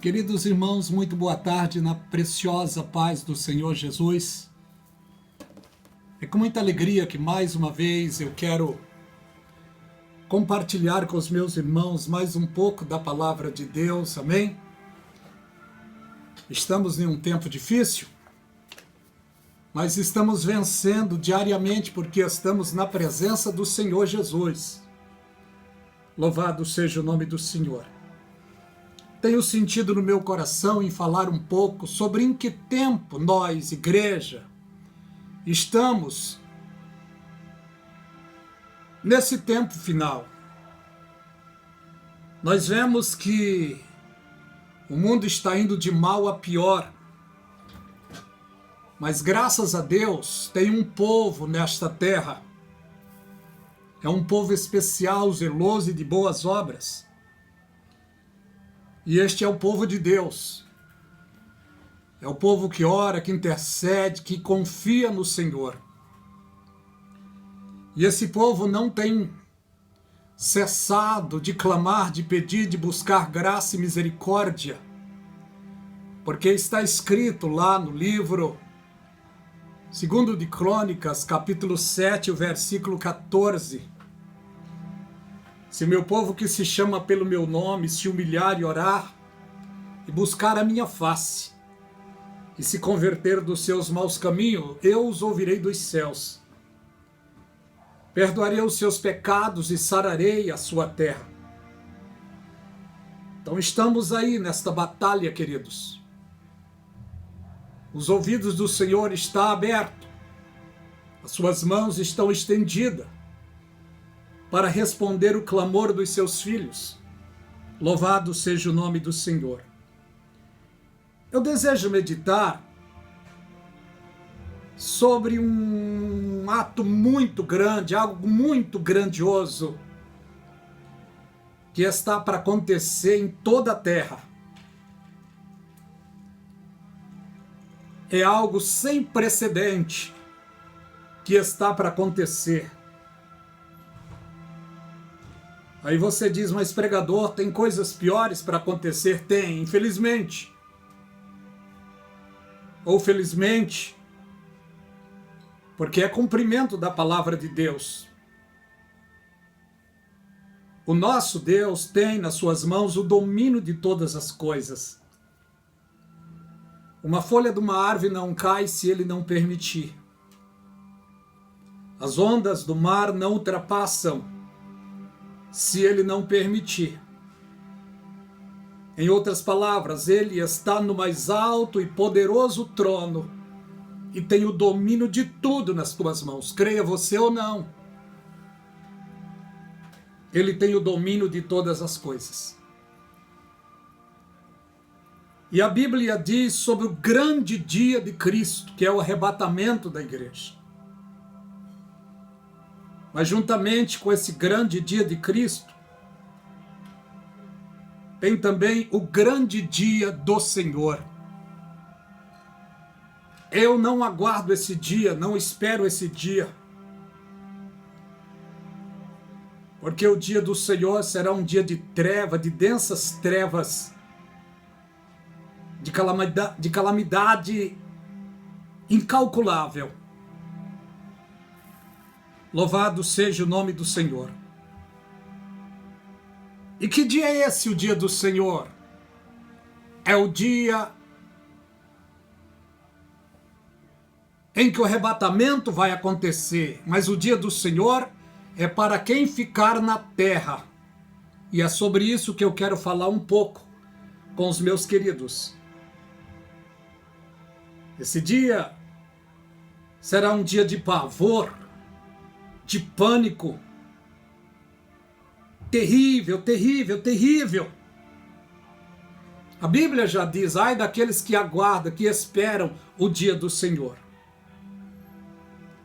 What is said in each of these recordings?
Queridos irmãos, muito boa tarde na preciosa paz do Senhor Jesus. É com muita alegria que mais uma vez eu quero compartilhar com os meus irmãos mais um pouco da palavra de Deus, amém? Estamos em um tempo difícil, mas estamos vencendo diariamente porque estamos na presença do Senhor Jesus. Louvado seja o nome do Senhor. Tenho sentido no meu coração em falar um pouco sobre em que tempo nós, igreja, estamos nesse tempo final. Nós vemos que o mundo está indo de mal a pior, mas graças a Deus tem um povo nesta terra. É um povo especial, zeloso e de boas obras. E este é o povo de Deus. É o povo que ora, que intercede, que confia no Senhor. E esse povo não tem cessado de clamar, de pedir, de buscar graça e misericórdia. Porque está escrito lá no livro 2 de Crônicas, capítulo 7, o versículo 14. Se meu povo que se chama pelo meu nome se humilhar e orar, e buscar a minha face, e se converter dos seus maus caminhos, eu os ouvirei dos céus. Perdoarei os seus pecados e sararei a sua terra. Então estamos aí nesta batalha, queridos. Os ouvidos do Senhor estão abertos, as suas mãos estão estendidas, para responder o clamor dos seus filhos. Louvado seja o nome do Senhor. Eu desejo meditar sobre um ato muito grande, algo muito grandioso, que está para acontecer em toda a terra. É algo sem precedente que está para acontecer. Aí você diz, mas pregador, tem coisas piores para acontecer? Tem, infelizmente. Ou felizmente, porque é cumprimento da palavra de Deus. O nosso Deus tem nas suas mãos o domínio de todas as coisas. Uma folha de uma árvore não cai se ele não permitir. As ondas do mar não ultrapassam se ele não permitir. Em outras palavras, ele está no mais alto e poderoso trono e tem o domínio de tudo nas tuas mãos, creia você ou não. Ele tem o domínio de todas as coisas. E a Bíblia diz sobre o grande dia de Cristo, que é o arrebatamento da igreja. Mas juntamente com esse grande dia de Cristo, tem também o grande dia do Senhor. Eu não aguardo esse dia, não espero esse dia. Porque o dia do Senhor será um dia de treva, de densas trevas, de calamidade incalculável. Louvado seja o nome do Senhor. E que dia é esse, o dia do Senhor? É o dia em que o arrebatamento vai acontecer, mas o dia do Senhor é para quem ficar na terra. E é sobre isso que eu quero falar um pouco com os meus queridos. Esse dia será um dia de pavor, de pânico, terrível, terrível, terrível. A Bíblia já diz, ai daqueles que aguardam, que esperam o dia do Senhor.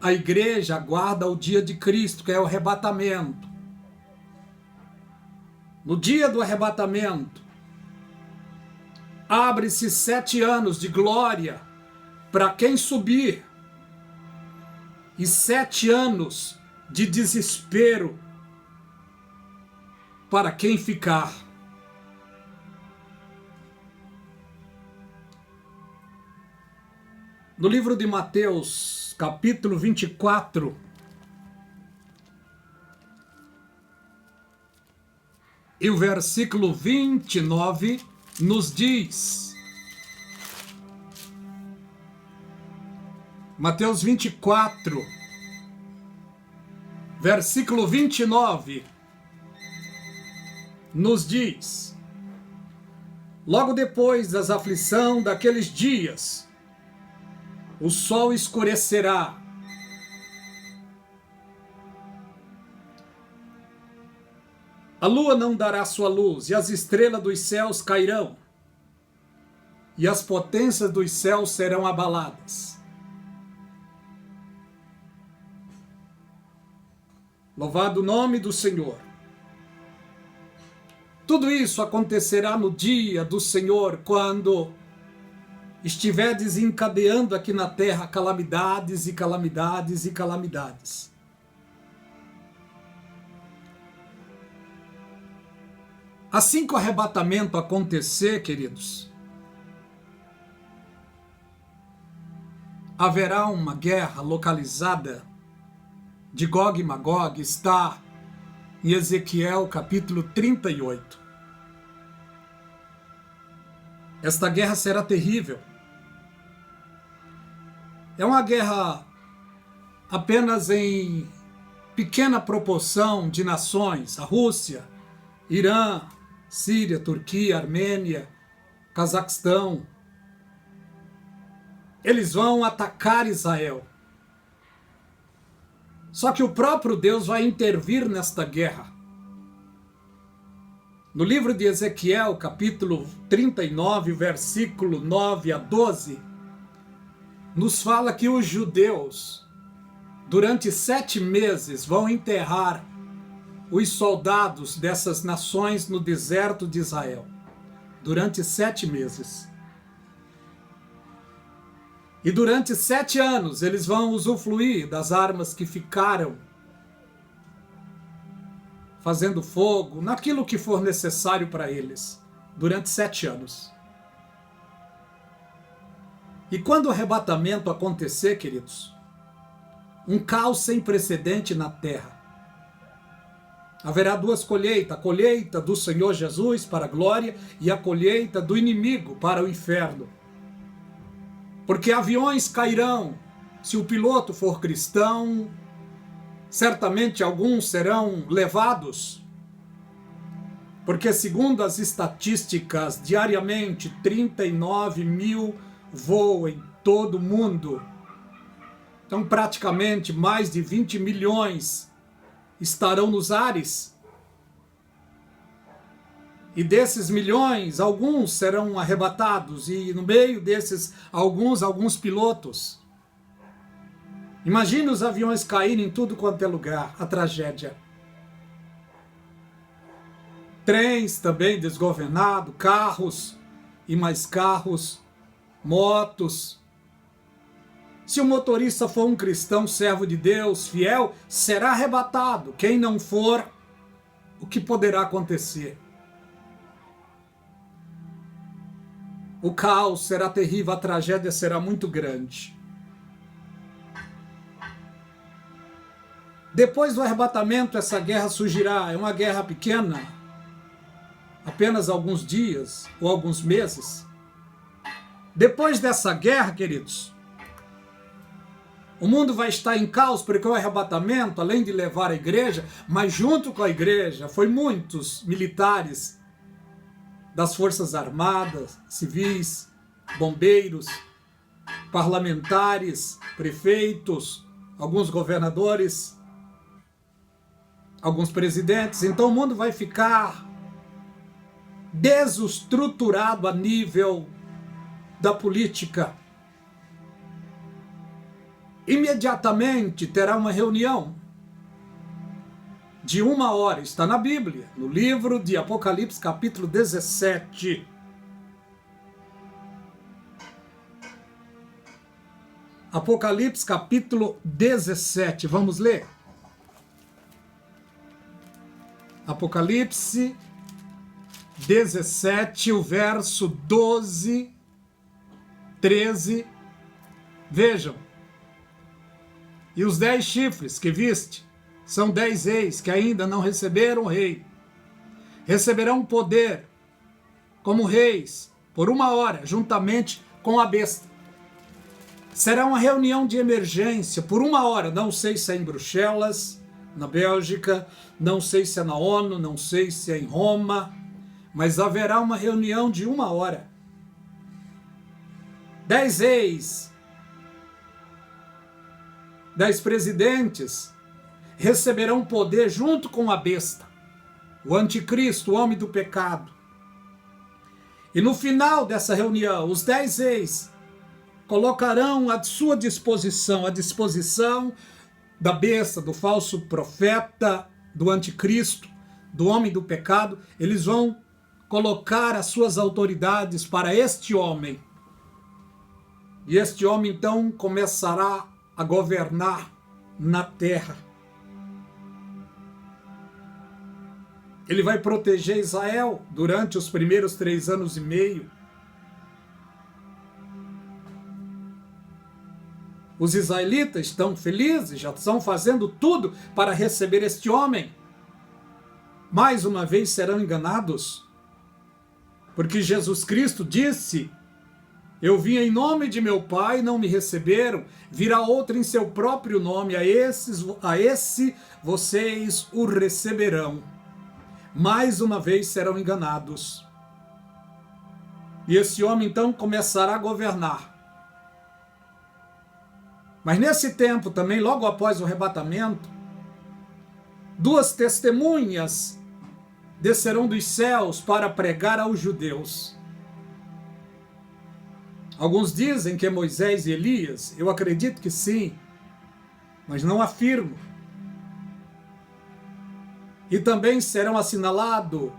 A igreja aguarda o dia de Cristo, que é o arrebatamento. No dia do arrebatamento, abre-se 7 anos de glória para quem subir e 7 anos de desespero para quem ficar. No livro de Mateus, capítulo 24, e o versículo 29 nos diz, Mateus 24, versículo 29, nos diz: logo depois das aflições daqueles dias, o sol escurecerá, a lua não dará sua luz, e as estrelas dos céus cairão, e as potências dos céus serão abaladas. Louvado o nome do Senhor. Tudo isso acontecerá no dia do Senhor, quando estiver desencadeando aqui na terra calamidades e calamidades e calamidades. Assim que o arrebatamento acontecer, queridos, haverá uma guerra localizada de Gog e Magog, está em Ezequiel capítulo 38. Esta guerra será terrível. É uma guerra apenas em pequena proporção de nações: a Rússia, Irã, Síria, Turquia, Armênia, Cazaquistão. Eles vão atacar Israel. Só que o próprio Deus vai intervir nesta guerra. No livro de Ezequiel, capítulo 39, versículo 9 a 12, nos fala que os judeus, durante 7 meses, vão enterrar os soldados dessas nações no deserto de Israel. Durante 7 meses. E durante 7 anos eles vão usufruir das armas que ficaram, fazendo fogo, naquilo que for necessário para eles, durante 7 anos. E quando o arrebatamento acontecer, queridos, um caos sem precedente na terra. Haverá 2 colheitas, a colheita do Senhor Jesus para a glória e a colheita do inimigo para o inferno. Porque aviões cairão, se o piloto for cristão, certamente alguns serão levados, porque segundo as estatísticas, diariamente 39 mil voam em todo o mundo. Então praticamente mais de 20 milhões estarão nos ares. E desses milhões, alguns serão arrebatados, e no meio desses alguns pilotos. Imagina os aviões caírem em tudo quanto é lugar, a tragédia. Trens também desgovernados, carros e mais carros, motos. Se o motorista for um cristão, servo de Deus, fiel, será arrebatado. Quem não for, o que poderá acontecer? O caos será terrível, a tragédia será muito grande. Depois do arrebatamento, essa guerra surgirá. É uma guerra pequena, apenas alguns dias ou alguns meses. Depois dessa guerra, queridos, o mundo vai estar em caos, porque o arrebatamento, além de levar a igreja, mas junto com a igreja, foi muitos militares das Forças Armadas, civis, bombeiros, parlamentares, prefeitos, alguns governadores, alguns presidentes. Então o mundo vai ficar desestruturado a nível da política. Imediatamente terá uma reunião de 1 hora, está na Bíblia, no livro de Apocalipse, capítulo 17. Apocalipse, capítulo 17, vamos ler? Apocalipse 17, o verso 12, 13, Vejam, e os 10 chifres que viste são 10 reis que ainda não receberam o rei. Receberão poder como reis por 1 hora, juntamente com a besta. Será uma reunião de emergência por 1 hora, não sei se é em Bruxelas, na Bélgica, não sei se é na ONU, não sei se é em Roma, mas haverá uma reunião de 1 hora. 10 reis, 10 presidentes receberão poder junto com a besta, o anticristo, o homem do pecado. E no final dessa reunião, os 10 reis colocarão à sua disposição, à disposição da besta, do falso profeta, do anticristo, do homem do pecado, eles vão colocar as suas autoridades para este homem. E este homem então começará a governar na terra. Ele vai proteger Israel durante os primeiros 3 anos e meio. Os israelitas estão felizes, já estão fazendo tudo para receber este homem. Mais uma vez serão enganados, porque Jesus Cristo disse: eu vim em nome de meu Pai, não me receberam, virá outro em seu próprio nome, a esse vocês o receberão. Mais uma vez serão enganados. E esse homem então começará a governar. Mas nesse tempo também, logo após o arrebatamento, 2 testemunhas descerão dos céus para pregar aos judeus. Alguns dizem que é Moisés e Elias, eu acredito que sim, mas não afirmo. E também serão assinalados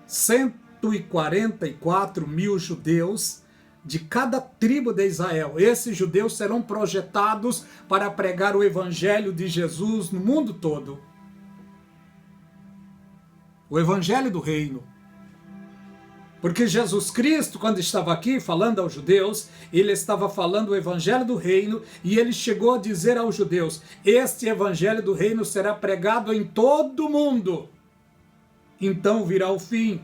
144 mil judeus de cada tribo de Israel. Esses judeus serão projetados para pregar o evangelho de Jesus no mundo todo. O evangelho do reino. Porque Jesus Cristo, quando estava aqui falando aos judeus, ele estava falando o evangelho do reino e ele chegou a dizer aos judeus: este evangelho do reino será pregado em todo o mundo. Então virá o fim.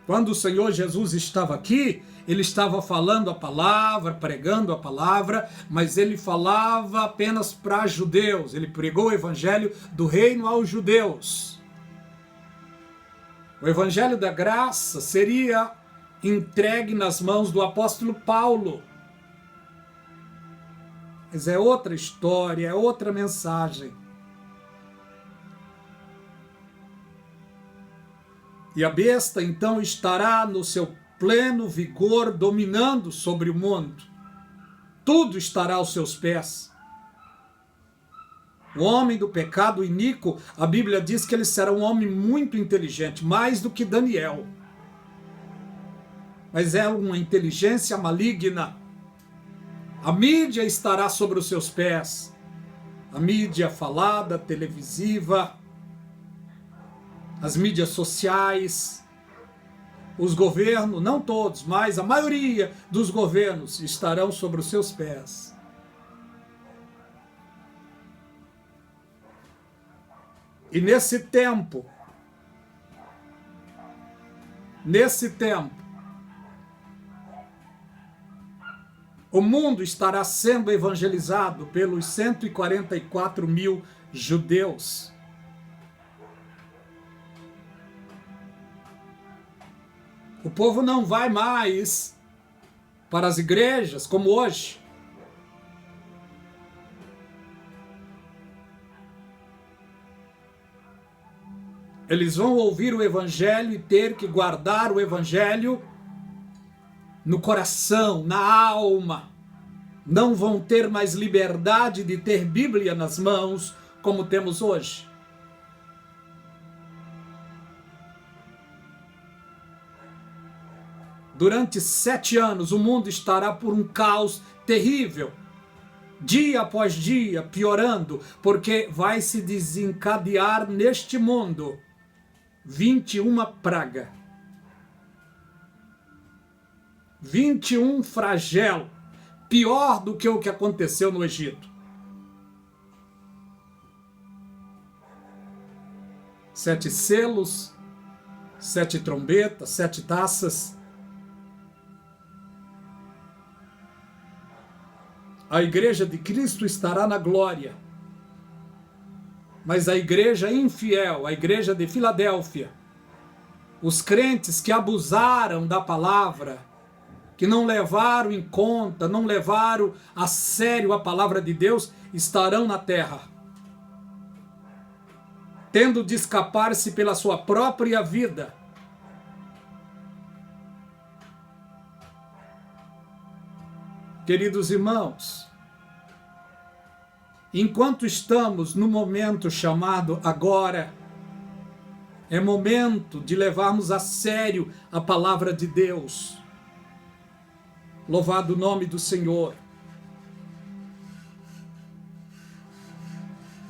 Quando o Senhor Jesus estava aqui, ele estava falando a palavra, pregando a palavra, mas ele falava apenas para judeus. Ele pregou o evangelho do reino aos judeus. O evangelho da graça seria entregue nas mãos do apóstolo Paulo. Mas é outra história, é outra mensagem. E a besta então estará no seu pleno vigor, dominando sobre o mundo. Tudo estará aos seus pés. O homem do pecado iníquo, a Bíblia diz que ele será um homem muito inteligente, mais do que Daniel. Mas é uma inteligência maligna. A mídia estará sobre os seus pés. A mídia falada, televisiva, as mídias sociais, os governos, não todos, mas a maioria dos governos estarão sobre os seus pés. E nesse tempo, o mundo estará sendo evangelizado pelos 144 mil judeus. O povo não vai mais para as igrejas como hoje. Eles vão ouvir o evangelho e ter que guardar o evangelho no coração, na alma. Não vão ter mais liberdade de ter Bíblia nas mãos como temos hoje. Durante 7 anos, o mundo estará por um caos terrível. Dia após dia, piorando, porque vai se desencadear neste mundo 21 pragas. 21 flagelo, pior do que o que aconteceu no Egito. 7 selos, 7 trombetas, 7 taças. A igreja de Cristo estará na glória, mas a igreja infiel, a igreja de Filadélfia, os crentes que abusaram da palavra, que não levaram em conta, não levaram a sério a palavra de Deus, estarão na terra, tendo de escapar-se pela sua própria vida. Queridos irmãos, enquanto estamos no momento chamado agora, é momento de levarmos a sério a palavra de Deus. Louvado o nome do Senhor.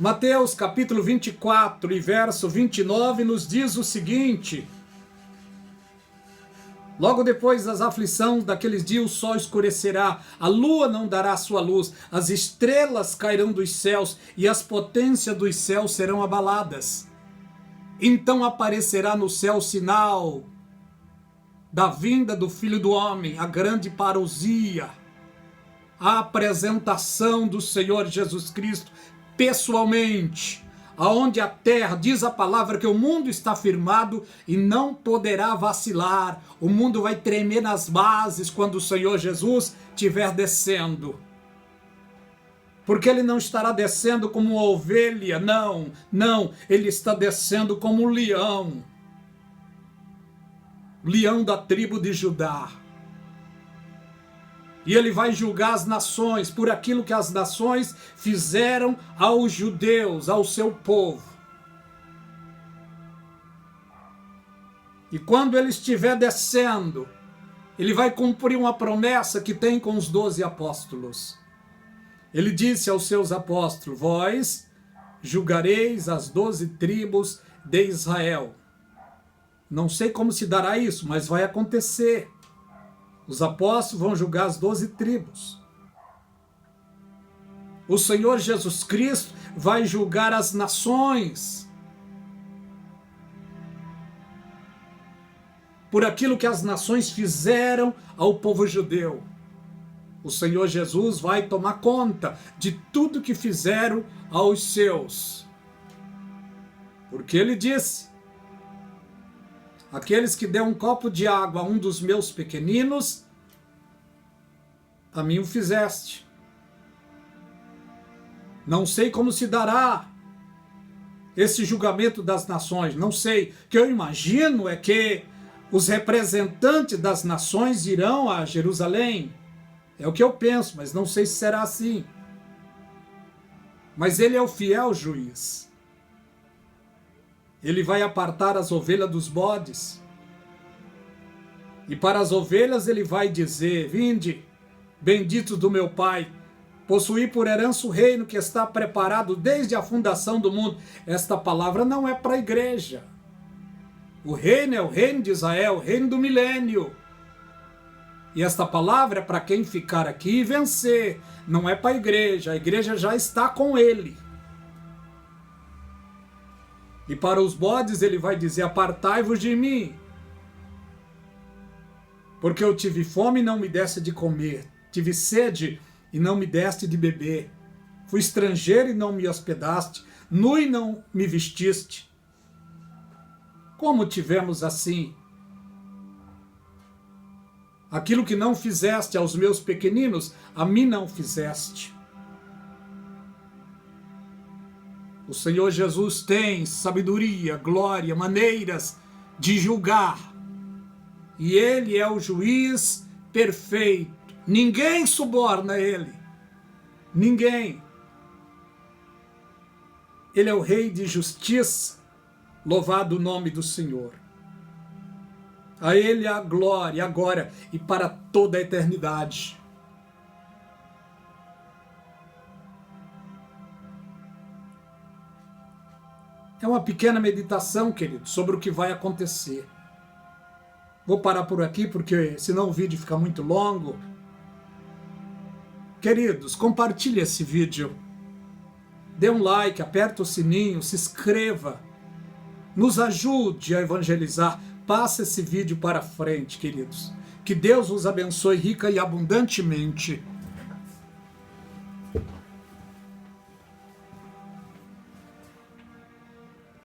Mateus capítulo 24 e verso 29 nos diz o seguinte: logo depois das aflições daqueles dias, o sol escurecerá, a lua não dará sua luz, as estrelas cairão dos céus e as potências dos céus serão abaladas. Então aparecerá no céu o sinal da vinda do Filho do Homem, a grande parousia, a apresentação do Senhor Jesus Cristo pessoalmente, aonde a terra, diz a palavra, que o mundo está firmado e não poderá vacilar. O mundo vai tremer nas bases quando o Senhor Jesus estiver descendo. Porque ele não estará descendo como uma ovelha, não, ele está descendo como um leão. Leão da tribo de Judá. E ele vai julgar as nações por aquilo que as nações fizeram aos judeus, ao seu povo. E quando ele estiver descendo, ele vai cumprir uma promessa que tem com os 12 apóstolos. Ele disse aos seus apóstolos: vós julgareis as 12 tribos de Israel. Não sei como se dará isso, mas vai acontecer. Os apóstolos vão julgar as 12 tribos. O Senhor Jesus Cristo vai julgar as nações por aquilo que as nações fizeram ao povo judeu. O Senhor Jesus vai tomar conta de tudo que fizeram aos seus. Porque ele disse: aqueles que dêem um copo de água a um dos meus pequeninos, a mim o fizeste. Não sei como se dará esse julgamento das nações, não sei. O que eu imagino é que os representantes das nações irão a Jerusalém. É o que eu penso, mas não sei se será assim. Mas ele é o fiel juiz. Ele vai apartar as ovelhas dos bodes. E para as ovelhas ele vai dizer: vinde, benditos do meu Pai, possuí por herança o reino que está preparado desde a fundação do mundo. Esta palavra não é para a igreja. O reino é o reino de Israel, o reino do milênio. E esta palavra é para quem ficar aqui e vencer. Não é para a igreja já está com ele. E para os bodes ele vai dizer: apartai-vos de mim, porque eu tive fome e não me deste de comer, tive sede e não me deste de beber, fui estrangeiro e não me hospedaste, nu e não me vestiste. Como tivemos assim? Aquilo que não fizeste aos meus pequeninos, a mim não fizeste. O Senhor Jesus tem sabedoria, glória, maneiras de julgar. E ele é o juiz perfeito. Ninguém suborna a ele. Ninguém. Ele é o rei de justiça. Louvado o nome do Senhor. A ele a glória agora e para toda a eternidade. É uma pequena meditação, querido, sobre o que vai acontecer. Vou parar por aqui porque senão o vídeo fica muito longo. Queridos, compartilhe esse vídeo. Dê um like, aperta o sininho, se inscreva. Nos ajude a evangelizar. Passe esse vídeo para frente, queridos. Que Deus os abençoe rica e abundantemente.